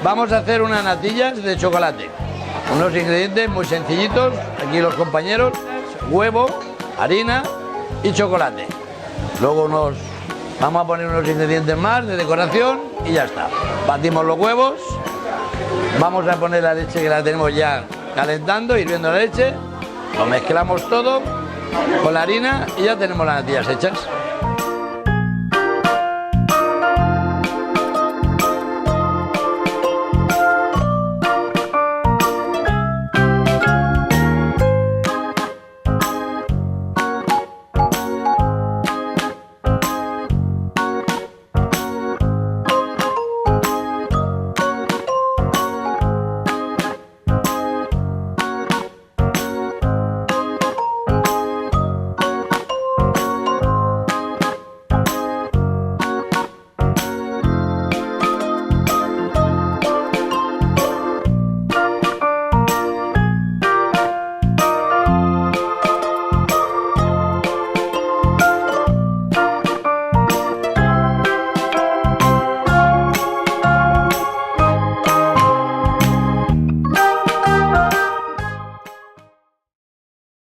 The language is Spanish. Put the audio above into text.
Vamos a hacer unas natillas de chocolate. Unos ingredientes muy sencillitos, aquí los compañeros: huevo, harina y chocolate. Luego vamos a poner unos ingredientes más de decoración y ya está. Batimos los huevos, vamos a poner la leche que la tenemos ya calentando, hirviendo la leche, lo mezclamos todo con la harina y ya tenemos las natillas hechas.